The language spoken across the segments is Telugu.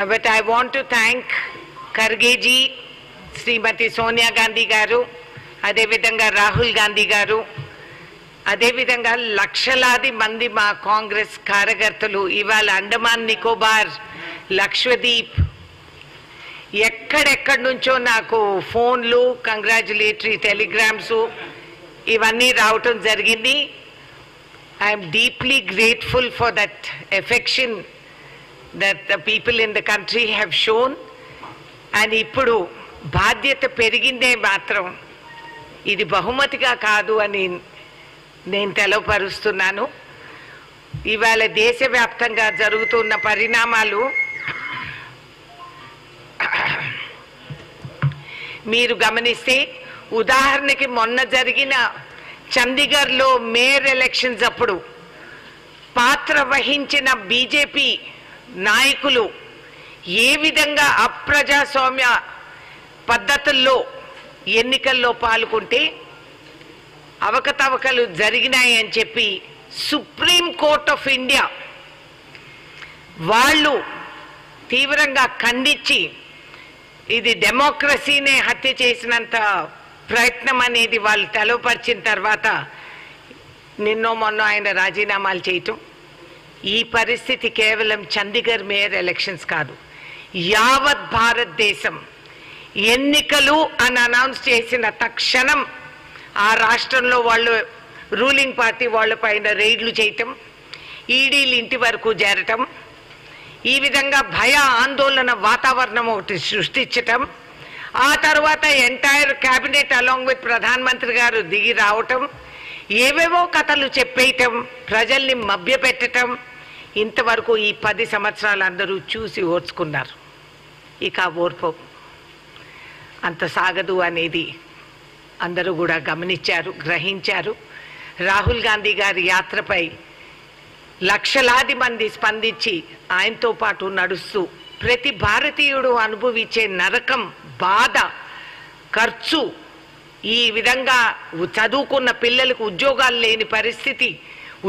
But I want to thank Kharge ji, Srimati Sonia Gandhi garu, Adevidanga Rahul Gandhi garu, Adevidanga Lakshaladi Mandi ma Congress Karagartalu, Ival Andaman Nicobar, Lakshadweep, ఎక్కడెక్కడి నుంచో నాకు ఫోన్లు కంగ్రాచులేటరీ టెలిగ్రామ్స్ ఇవన్నీ రావటం జరిగింది. I'm deeply grateful for that affection that the people in the country have shown. And ఇప్పుడు బాధ్యత పెరిగిందే మాత్రం ఇది బహుమతిగా కాదు అని నేను తెలవపరుస్తున్నాను. ఇవాళ దేశవ్యాప్తంగా జరుగుతున్న పరిణామాలు మీరు గమనిస్తే, ఉదాహరణకి మొన్న జరిగిన చండీగఢ్లో మేయర్ ఎలక్షన్స్ అప్పుడు పాత్ర వహించిన బీజేపీ నాయకులు ఏ విధంగా అప్రజాస్వామ్య పద్ధతుల్లో ఎన్నికల్లో పాల్గొంటే అవకతవకలు జరిగినాయి అని చెప్పి సుప్రీం కోర్ట్ ఆఫ్ ఇండియా వాళ్ళు తీవ్రంగా ఖండించి ఇది డెమోక్రసీనే హత్య చేసినంత ప్రయత్నం అనేది వాళ్ళు తెలవపరిచిన తర్వాత నిన్నో మొన్న ఆయన రాజీనామాలు చేయటం. ఈ పరిస్థితి కేవలం చండీగఢ్ మేయర్ ఎలక్షన్స్ కాదు, యావత్ భారతదేశం ఎన్నికలు అని అనౌన్స్ చేసిన తక్షణం ఆ రాష్ట్రంలో వాళ్ళు రూలింగ్ పార్టీ వాళ్ళ పైన రైడ్లు చేయటం, ఈడీలు ఇంటి వరకు చేరటం, ఈ విధంగా భయ ఆందోళన వాతావరణం ఒకటి సృష్టించటం, ఆ తర్వాత ఎంటైర్ క్యాబినెట్ అలాంగ్ విత్ ప్రధానమంత్రి గారు దిగి రావటం, ఏవేవో కథలు చెప్పేయటం, ప్రజల్ని మభ్యపెట్టడం, ఇంతవరకు ఈ 10 సంవత్సరాలు అందరూ చూసి ఓర్చుకున్నారు. ఇక ఓర్పు అంత సాగదు అనేది అందరూ కూడా గమనించారు, గ్రహించారు. రాహుల్ గాంధీ గారి యాత్రపై లక్షలాది మంది స్పందించి ఆయనతో పాటు నడుస్తూ ప్రతి భారతీయుడు అనుభవించే నరకం, బాధ, ఖర్చు, ఈ విధంగా చదువుకున్న పిల్లలకు ఉద్యోగాలు లేని పరిస్థితి,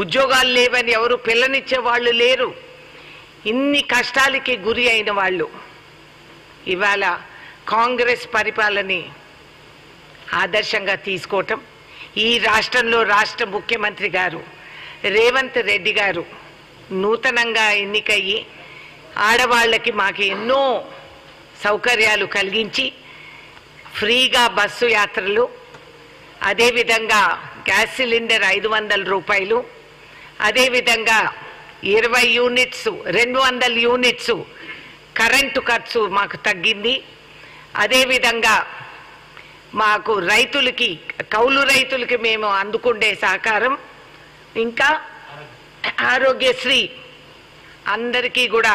ఉద్యోగాలు లేవని ఎవరు పిల్లనిచ్చే వాళ్ళు లేరు, ఇన్ని కష్టాలకి గురి అయిన వాళ్ళు ఇవాళ కాంగ్రెస్ పరిపాలనని ఆదర్శంగా తీసుకోవటం, ఈ రాష్ట్రంలో రాష్ట్ర ముఖ్యమంత్రి గారు రేవంత్ రెడ్డి గారు నూతనంగా ఎన్నికయ్యి ఆడవాళ్ళకి మాకు ఎన్నో సౌకర్యాలు కలిగించి ఫ్రీగా బస్సు యాత్రలు, అదేవిధంగా గ్యాస్ సిలిండర్ 500 రూపాయలు, అదేవిధంగా 20 యూనిట్స్ 200 యూనిట్స్ కరెంటు ఖర్చు మాకు తగ్గింది. అదేవిధంగా మాకు రైతులకి, కౌలు రైతులకి మేము అందుకుండే సహకారం, ఇంకా ఆరోగ్యశ్రీ అందరికీ కూడా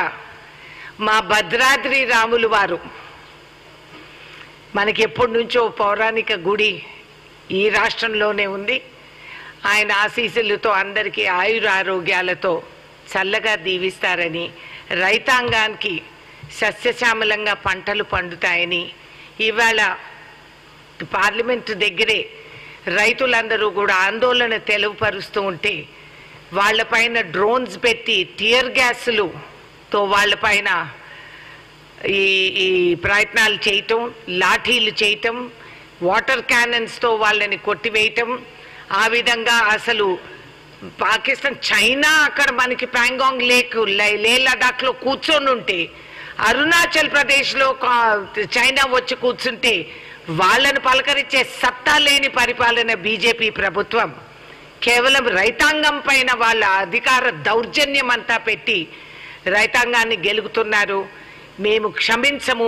మా భద్రాద్రి రాములు వారు, మనకి ఎప్పటి నుంచో పౌరాణిక గుడి ఈ రాష్ట్రంలోనే ఉంది, ఆయన ఆశీస్సులతో అందరికీ ఆయురారోగ్యాలతో చల్లగా దీవిస్తారని, రైతాంగానికి సస్యశ్యామలంగా పంటలు పండుతాయని, ఇవాళ పార్లమెంటు దగ్గరే రైతులందరూ కూడా ఆందోళన తెలుపరుస్తూ ఉంటే వాళ్ళపైన డ్రోన్స్ పెట్టి టియర్ గ్యాసులతో వాళ్ళపైన ఈ ప్రయత్నాలు చేయటం, లాఠీలు చేయటం, వాటర్ క్యానన్స్తో వాళ్ళని కొట్టివేయటం, ఆ విధంగా అసలు పాకిస్తాన్, చైనా అక్కడ మనకి ప్యాంగాంగ్ లేక్ లే లడాఖ్లో కూర్చొని ఉంటే, అరుణాచల్ ప్రదేశ్లో చైనా వచ్చి కూర్చుంటే వాళ్ళను పలకరించే సత్తా లేని పరిపాలన బీజేపీ ప్రభుత్వం. కేవలం రైతాంగం పైన వాళ్ళ అధికార దౌర్జన్యం అంతా పెట్టి రైతాంగాన్ని గెలుగుతున్నారు. మేము క్షమించము,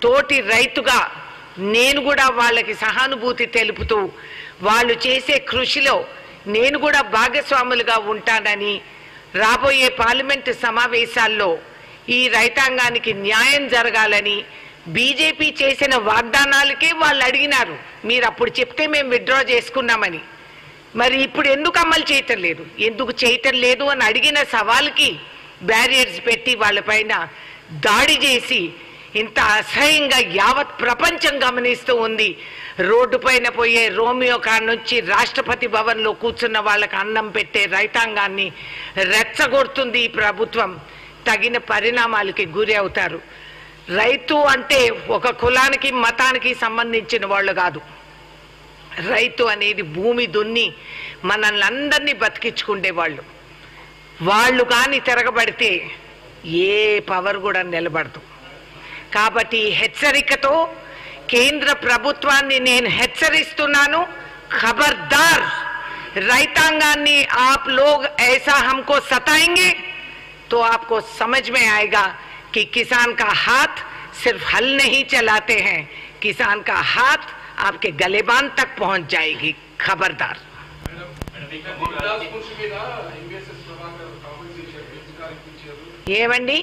తోటి రైతుగా నేను కూడా వాళ్ళకి సహానుభూతి తెలుపుతూ వాళ్ళు చేసే కృషిలో నేను కూడా భాగస్వాములుగా ఉంటానని, రాబోయే పార్లమెంటు సమావేశాల్లో ఈ రైతాంగానికి న్యాయం జరగాలని, బీజేపీ చేసిన వాగ్దానాలకే వాళ్ళు అడిగినారు, మీరు అప్పుడు చెప్తే మేము విత్డ్రా చేసుకున్నామని, మరి ఇప్పుడు ఎందుకు అమలు చేయటం లేదు, ఎందుకు చేయటం లేదు అని అడిగిన సవాల్కి బ్యారియర్స్ పెట్టి వాళ్ళపైన దాడి చేసి ఇంత అసహ్యంగా యావత్ ప్రపంచం గమనిస్తూ ఉంది. రోడ్డు పైన పోయే రోమియో కాడ నుంచి రాష్ట్రపతి భవన్లో కూర్చున్న వాళ్ళకి అన్నం పెట్టే రైతాంగాన్ని రెచ్చగొడుతుంది ఈ ప్రభుత్వం. తగిన పరిణామాలకి గురి అవుతారు. రైతు అంటే ఒక కులానికి మతానికి సంబంధించిన వాళ్ళు కాదు. రైతు అనేది భూమి దున్ని మనల్ని అందరినీ బతికించుకుండేవాళ్ళు. వాళ్ళు కానీ తిరగబడితే ఏ పవర్ కూడా నిలబడదు. కాబట్టి హెచ్చరికతో కేంద్ర ప్రభుత్వాన్ని నేను హెచ్చరిస్తున్నాను, ఖబర్దార్, రైతాంగాన్ని आप लोग ऐसा हमको सताएंगे तो आपको समझ में आएगा कि किसान का हाथ सिर्फ हल नहीं चलाते हैं, किसान का हाथ आपके गलेबान तक पहुंच जाएगी. खबरदार. ఏమండి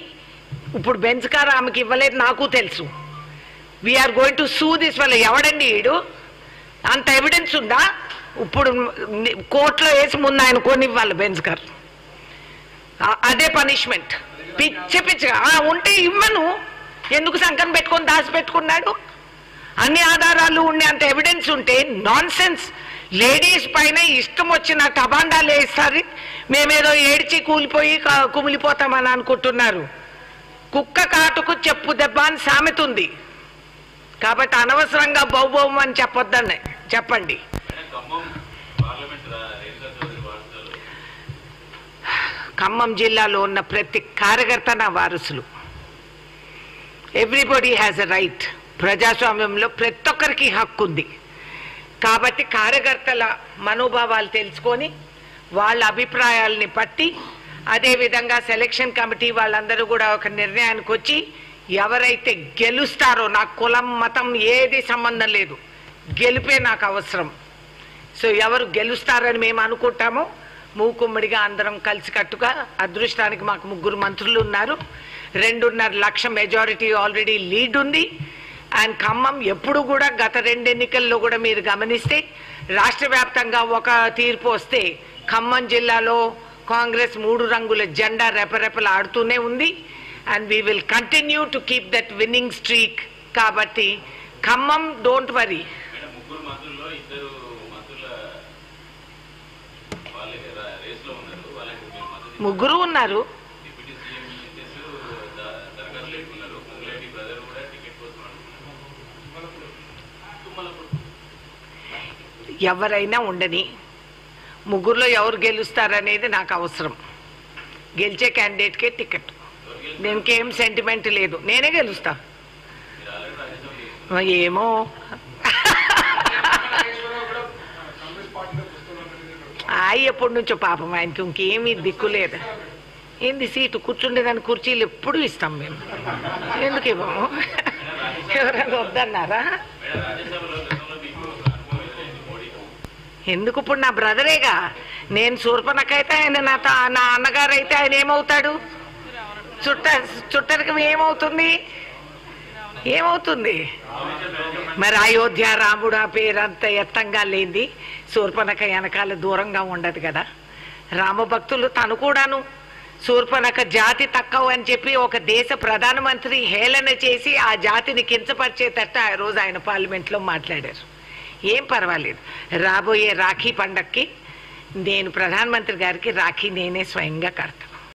ఇప్పుడు బెంచ్ కార్ ఆమెకి ఇవ్వలేదు నాకు తెలుసు. We are going to sue this వల్ల. ఎవడండి వీడు? అంత ఎవిడెన్స్ ఉందా? ఇప్పుడు కోర్టులో వేసి ముందు ఆయన కొనివ్వాలి బెంచ్ కార్. అదే పనిష్మెంట్. పిచ్చి పిచ్చిగా ఉంటే ఇవ్వను. ఎందుకు సంకం పెట్టుకొని దాచిపెట్టుకున్నాడు? అన్ని ఆధారాలు ఉండే అంత ఎవిడెన్స్ ఉంటే నాన్ సెన్స్. లేడీస్ పైన ఇష్టం వచ్చిన టబాండాలు వేస్తారు. మేమేదో ఏడ్చి కూలిపోయి కుమిలిపోతామని అనుకుంటున్నారు. కుక్క కాటుకు చెప్పు దెబ్బ అని సామెత ఉంది. కాబట్టి అనవసరంగా బౌబౌం అని చెప్పొద్దని చెప్పండి. ఖమ్మం జిల్లాలో ఉన్న ప్రతి కార్యకర్త నా వారసులు. Everybody has a right. ప్రజాస్వామ్యంలో ప్రతి ఒక్కరికి హక్కు ఉంది. కాబట్టి కార్యకర్తల మనోభావాలు తెలుసుకొని వాళ్ళ అభిప్రాయాలని పట్టి అదేవిధంగా సెలక్షన్ కమిటీ వాళ్ళందరూ కూడా ఒక నిర్ణయానికి వచ్చి ఎవరైతే గెలుస్తారో, నాకు కులం మతం ఏది సంబంధం లేదు, గెలిపే నాకు అవసరం. సో ఎవరు గెలుస్తారని మేము అనుకుంటామో మూకుమ్మడిగా అందరం కలిసికట్టుగా, అదృష్టానికి మాకు 3 మంత్రులు ఉన్నారు, 2.5 లక్ష మెజారిటీ ఆల్రెడీ లీడ్ ఉంది. అండ్ ఖమ్మం ఎప్పుడు కూడా గత 2 ఎన్నికల్లో కూడా మీరు గమనిస్తే రాష్ట్ర వ్యాప్తంగా ఒక తీర్పు వస్తే ఖమ్మం జిల్లాలో కాంగ్రెస్ 3 రంగుల జెండా రెపరెపలు ఆడుతూనే ఉంది. And we will continue to keep that winnowing streak. కాబట్టి ఖమ్మం డోంట్ వరీ. ముగ్గురు ఉన్నారు. ఎవరైనా ఉండని, ముగ్గురులో ఎవరు గెలుస్తారనేది నాకు అవసరం. గెలిచే క్యాండిడేట్కే టికెట్. దీనికేం సెంటిమెంట్ లేదు. నేనే గెలుస్తా. ఏమో ఎప్పటి నుంచో పాపం ఆయనకి ఇంకేమీ దిక్కు లేదు. ఏంది సీటు కూర్చుండేదాన్ని కుర్చీలు ఎప్పుడు ఇస్తాం మేము. ఎందుకు ఇవ్వము? ఎవరైనా వద్దన్నారా? ఎందుకు? ఇప్పుడు నా బ్రదరేగా. నేను శూర్పణకైతే ఆయన నా అన్నగారు అయితే ఆయన ఏమవుతాడు? చుట్టరికి ఏమవుతుంది? మరి అయోధ్య రాముడు ఆ పేరంత ఎత్తంగా లేనిది శూర్పణక వెనకాల దూరంగా ఉండదు కదా. రామభక్తులు తను కూడాను శూర్పణక జాతి తక్కువ అని చెప్పి ఒక దేశ ప్రధానమంత్రి హేళన చేసి ఆ జాతిని కించపరిచేటట్టు ఆ రోజు ఆయన పార్లమెంట్లో మాట్లాడారు. ఏం పర్వాలేదు. రాబోయే రాఖీ పండక్కి నేను ప్రధానమంత్రి గారికి రాఖీ నేనే స్వయంగా కడతాను.